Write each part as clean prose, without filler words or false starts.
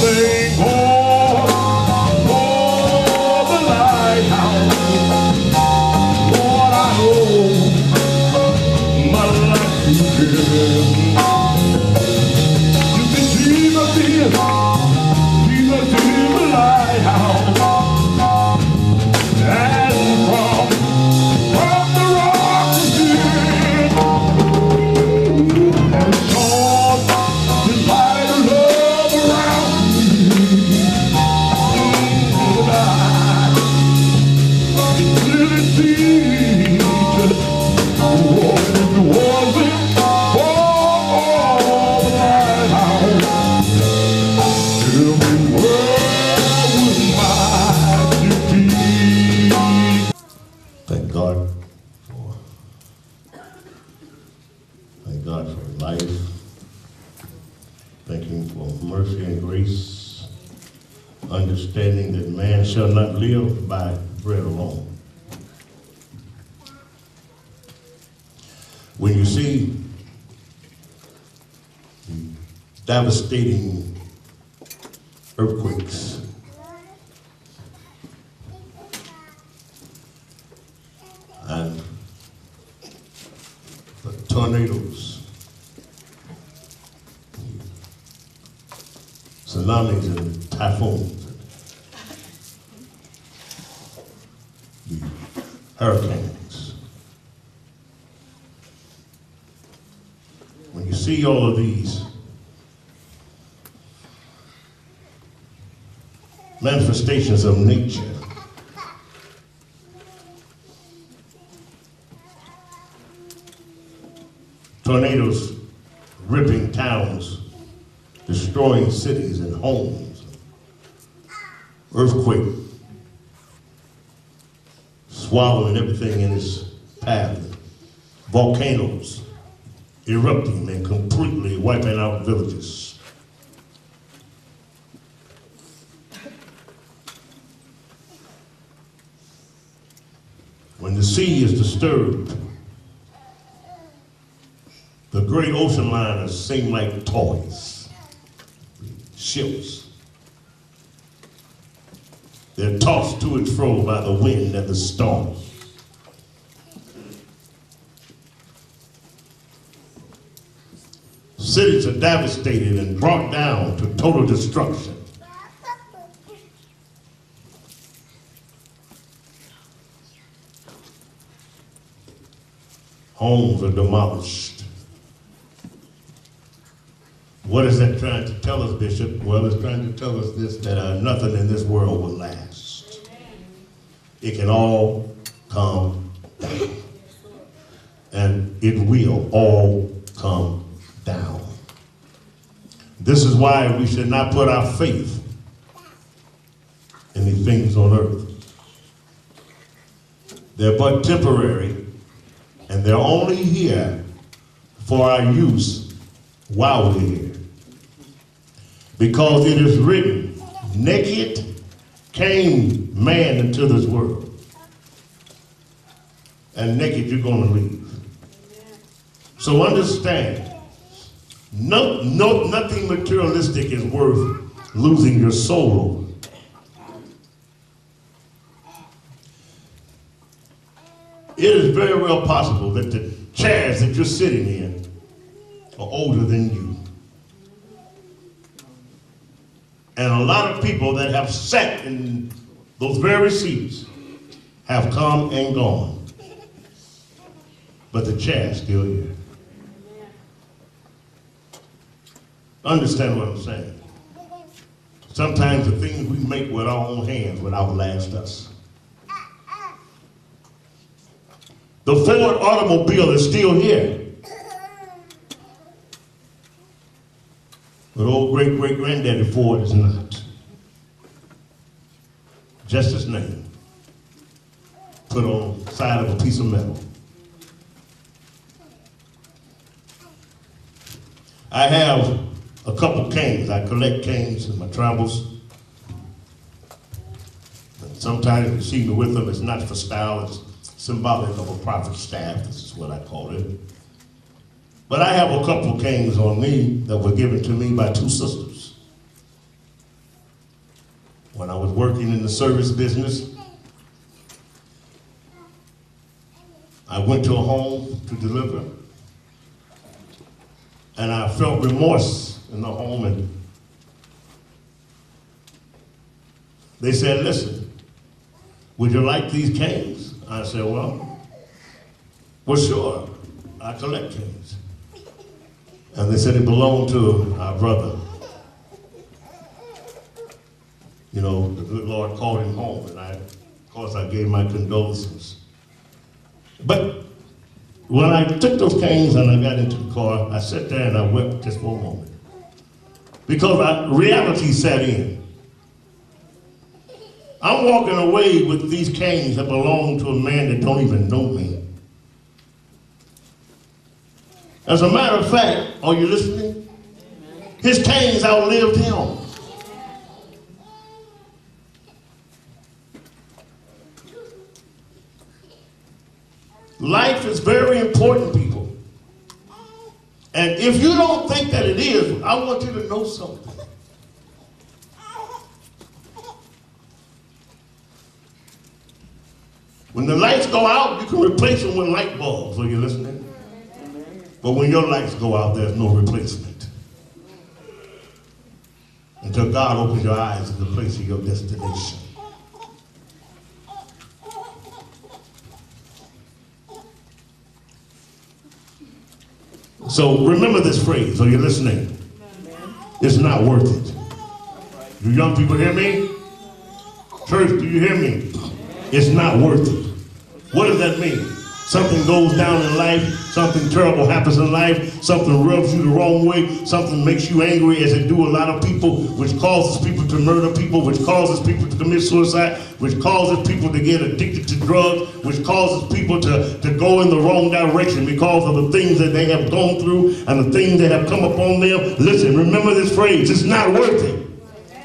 everything for the lighthouse. Lord, I owe my life to Him. You see, Jesus is the lighthouse. And from the rock to sin, and shone His light of love around me. And I really see what it wasn't for the lighthouse. Everywhere was my defeat. Thank God for life. Thank Him for mercy and grace. Understanding that man shall not live by bread alone. When you see the devastating earthquakes, and the tornadoes, tsunamis and typhoons, and the hurricanes. When you see all of these manifestations of nature, tornadoes ripping towns, destroying cities and homes, earthquake swallowing everything in its path, volcanoes erupting and completely wiping out villages. When the sea is disturbed, the great ocean liners seem like toys, ships. They're tossed to and fro by the wind and the storm. Cities are devastated and brought down to total destruction. Homes are demolished. What is that trying to tell us, Bishop? Well, it's trying to tell us this, that nothing in this world will last. It can all come down. And it will all come down. This is why we should not put our faith in the things on earth. They're but temporary, and they're only here for our use while we're here. Because it is written, naked came man into this world, and naked you're going to leave. So understand, nothing materialistic is worth losing your soul over. It is very well possible that the chairs that you're sitting in are older than you. And a lot of people that have sat in those very seats have come and gone. But the chair's still here. Understand what I'm saying? Sometimes the things we make with our own hands will outlast us. The Ford automobile is still here. But old great-great-granddaddy Ford is not. Just his name. Put on the side of a piece of metal. I have a couple canes. I collect canes in my travels. And sometimes you see me with them. It's not for style. It's symbolic of a prophet's staff. This is what I call it. But I have a couple canes on me that were given to me by two sisters. when I was working in the service business, I went to a home to deliver, and I felt remorse in the home, and they said, listen, would you like these canes? I said, well, sure, I collect canes. And they said it belonged to our brother. You know, the good Lord called him home, and of course, I gave my condolences. But when I took those canes and I got into the car, I sat there and I wept just for a moment. Because reality set in. I'm walking away with these canes that belong to a man that don't even know me. As a matter of fact, are you listening? His canes outlived him. Life is very important, people. And if you don't think that it is, I want you to know something. When the lights go out, you can replace them with light bulbs. Are you listening? But when your lights go out, there's no replacement. Until God opens your eyes to the place of your destination. So remember this phrase. Are you listening? It's not worth it. You young people hear me? Church, do you hear me? It's not worth it. What does that mean? Something goes down in life, something terrible happens in life, something rubs you the wrong way, something makes you angry, as it do a lot of people, which causes people to murder people, which causes people to commit suicide, which causes people to get addicted to drugs, which causes people to go in the wrong direction because of the things that they have gone through and the things that have come upon them. Listen, remember this phrase, it's not worth it.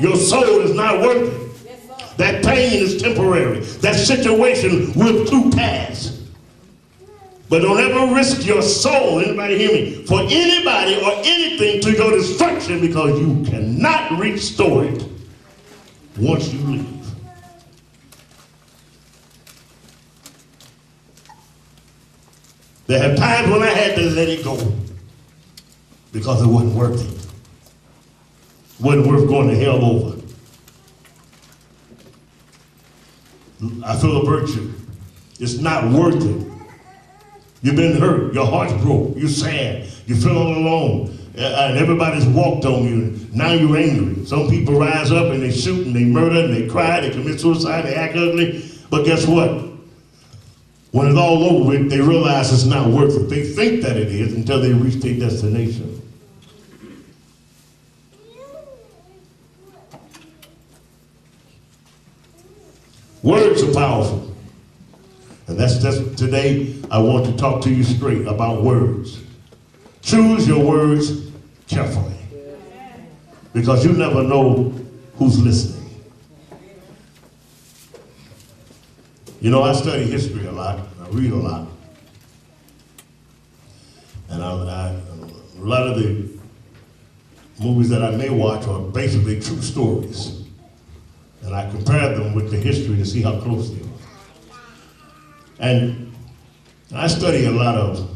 Your soul is not worth it. That pain is temporary. That situation will too pass. But don't ever risk your soul, anybody hear me, for anybody or anything to your destruction, because you cannot restore it once you leave. There have times when I had to let it go because it wasn't worth it. It wasn't worth going to hell over. I feel a virtue. It's not worth it. You've been hurt. Your heart's broke. You're sad. You feel all alone. And everybody's walked on you. Now you're angry. Some people rise up and they shoot and they murder and they cry. They commit suicide. They act ugly. But guess what? When it's all over with, they realize it's not worth it. They think that it is until they reach their destination. Words are powerful. And that's today I want to talk to you straight about words. Choose your words carefully. Because you never know who's listening. You know, I study history a lot. I read a lot. And a lot of the movies that I may watch are basically true stories. And I compare them with the history to see how close they are. And I study a lot of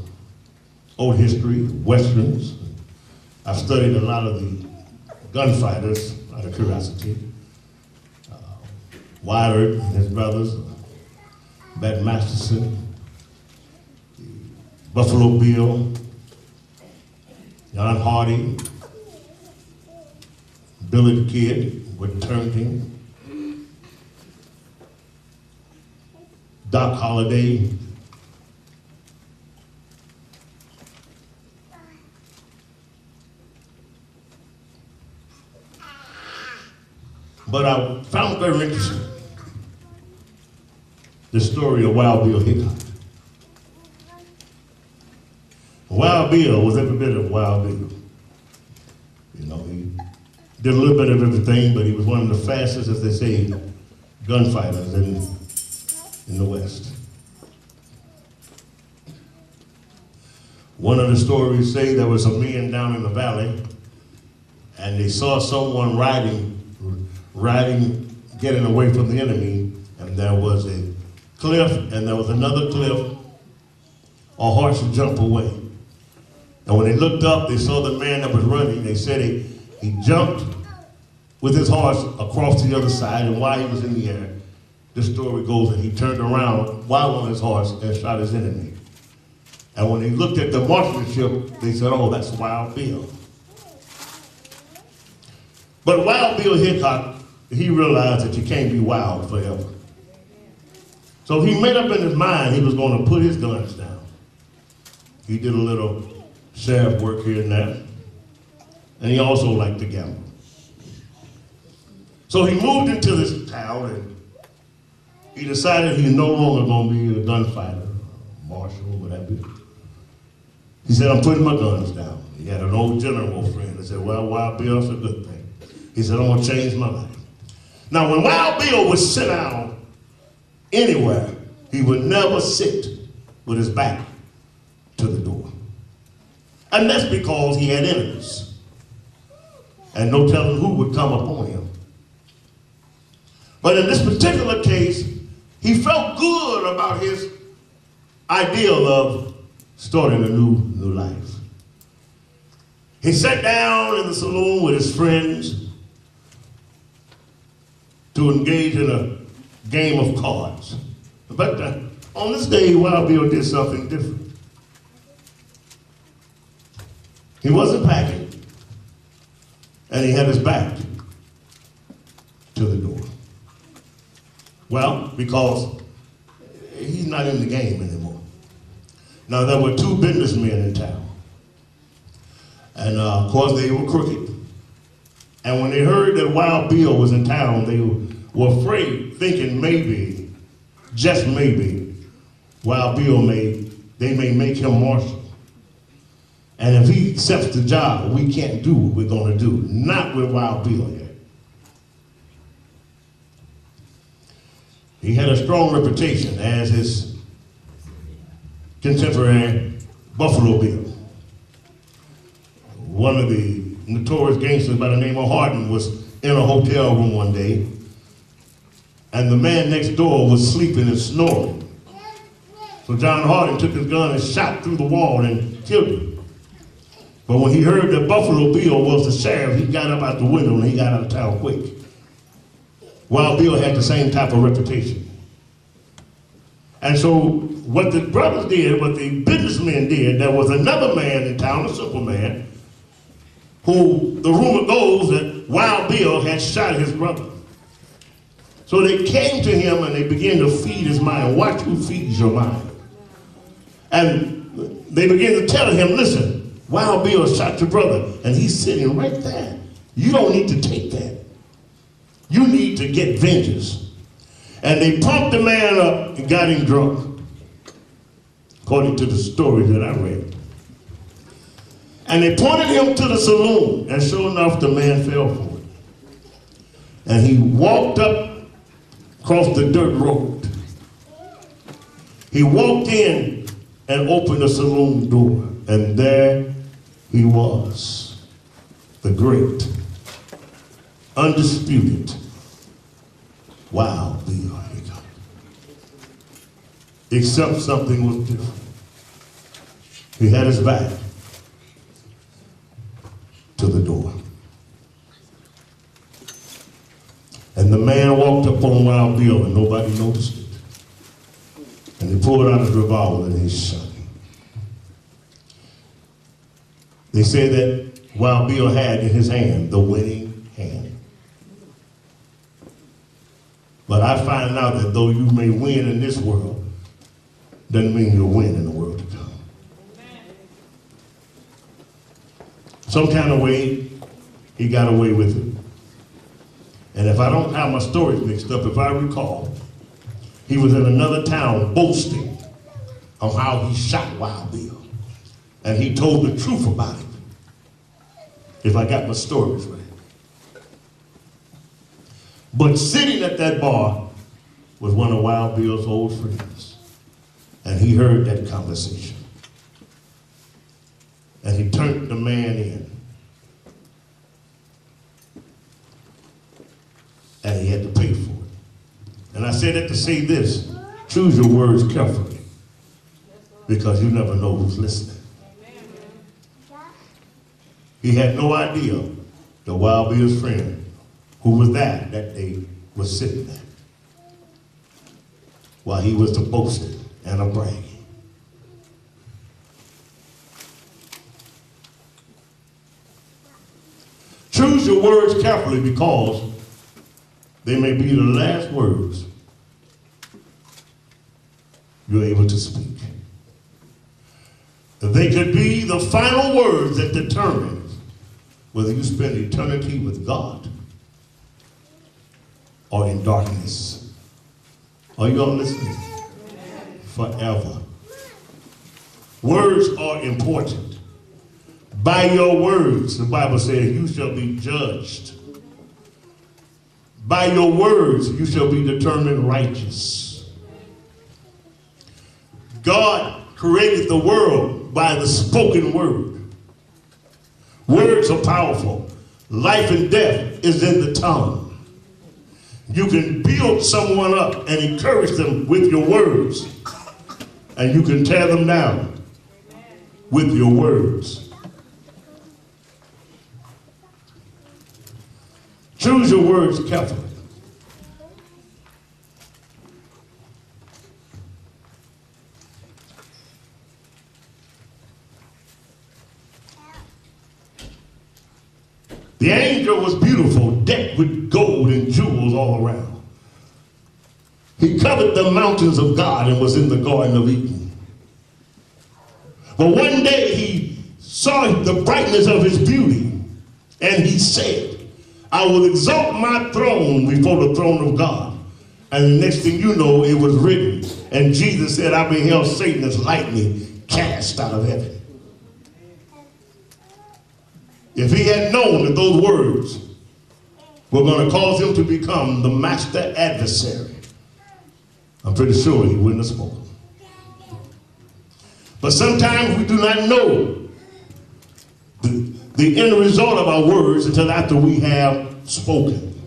old history, westerns. I've studied a lot of the gunfighters out of curiosity. Willard and his brothers, Bat Masterson, Buffalo Bill, John Hardy, Billy the Kid with Turntine, Doc Holliday, but I found very interesting the story of Wild Bill Hickok. Wild Bill was every bit of Wild Bill. You know, he did a little bit of everything, but he was one of the fastest, as they say, gunfighters in the West. One of the stories say there was some men down in the valley, and they saw someone riding getting away from the enemy, and there was a cliff, and there was another cliff. A horse would jump away. And when they looked up, they saw the man that was running. They said he jumped with his horse across the other side, and while he was in the air, the story goes that he turned around while on his horse and shot his enemy. And when they looked at the marksmanship, they said, oh, that's Wild Bill. But Wild Bill Hickok, he realized that you can't be wild forever. So he made up in his mind he was going to put his guns down. He did a little sheriff work here and there. And he also liked to gamble. So he moved into this town, and he decided he's no longer going to be a gunfighter, marshal, whatever. He said, I'm putting my guns down. He had an old general friend that said, well, Wild Bill, that's a good thing. He said, I'm going to change my life. Now, when Wild Bill would sit down anywhere, he would never sit with his back to the door. And that's because he had enemies. And no telling who would come upon him. But in this particular case, he felt good about his ideal of starting a new life. He sat down in the saloon with his friends to engage in a game of cards. But on this day, Wild Bill did something different. He wasn't packing, and he had his back to the door. Well, because he's not in the game anymore. Now, there were two businessmen in town, and of course, they were crooked. And when they heard that Wild Bill was in town, they were afraid, thinking maybe, just maybe, Wild Bill may make him marshal. And if he accepts the job, we can't do what we're going to do. Not with Wild Bill here. He had a strong reputation as his contemporary Buffalo Bill. One of the notorious gangsters by the name of Hardin was in a hotel room one day, and the man next door was sleeping and snoring. So John Hardin took his gun and shot through the wall and killed him. But when he heard that Buffalo Bill was the sheriff, he got up out the window and he got out of town quick. Wild Bill had the same type of reputation. And so what the brothers did, what the businessmen did, there was another man in town, a simple man, who the rumor goes that Wild Bill had shot his brother. So they came to him and they began to feed his mind. Watch who feeds your mind. And they began to tell him, listen, Wild Bill shot your brother, and he's sitting right there. You don't need to take that. You need to get vengeance. And they pumped the man up and got him drunk, according to the story that I read. And they pointed him to the saloon, and sure enough, the man fell for it. And he walked up across the dirt road. He walked in and opened the saloon door, and there he was, the great, undisputed Wild Bill Hickok. Except something was different. He had his back to the door. And the man walked up on Wild Bill and nobody noticed it. And he pulled out his revolver and he shot him. They said that Wild Bill had in his hand the winning hand. But I find out that though you may win in this world, doesn't mean you'll win in the world to come. Some kind of way, he got away with it. And if I don't have my stories mixed up, if I recall, he was in another town boasting of how he shot Wild Bill. And he told the truth about it, if I got my stories right. But sitting at that bar was one of Wild Bill's old friends. And he heard that conversation. And he turned the man in. And he had to pay for it. And I said that to say this. Choose your words carefully, because you never know who's listening. He had no idea that Wild Bill's friend, who was that day, was sitting there while he was to boasting and a bragging. Choose your words carefully, because they may be the last words you're able to speak. They could be the final words that determine whether you spend eternity with God or in darkness. Are you all listening? Forever. Words are important. By your words, the Bible says, you shall be judged. By your words, you shall be determined righteous. God created the world by the spoken word. Words are powerful. Life and death is in the tongue. You can build someone up and encourage them with your words, and you can tear them down with your words. Choose your words carefully. The angel was beautiful, decked with gold and jewels all around. He covered the mountains of God and was in the Garden of Eden. But one day he saw the brightness of his beauty, and he said, I will exalt my throne before the throne of God. And the next thing you know, it was written. And Jesus said, I beheld Satan as lightning cast out of heaven. If he had known that those words were going to cause him to become the master adversary, I'm pretty sure he wouldn't have spoken. But sometimes we do not know the end result of our words until after we have spoken.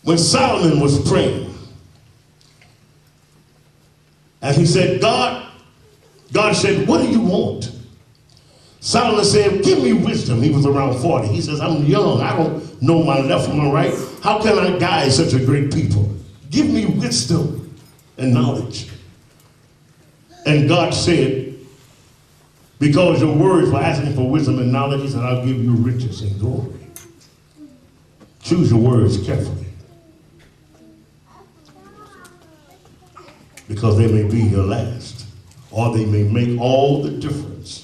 When Solomon was praying, and he said, God said, what do you want? Solomon said, give me wisdom. He was around 40. He says, I'm young. I don't know my left from my right. How can I guide such a great people? Give me wisdom and knowledge. And God said, because your words were asking for wisdom and knowledge, he said, I'll give you riches and glory. Choose your words carefully, because they may be your last, or they may make all the difference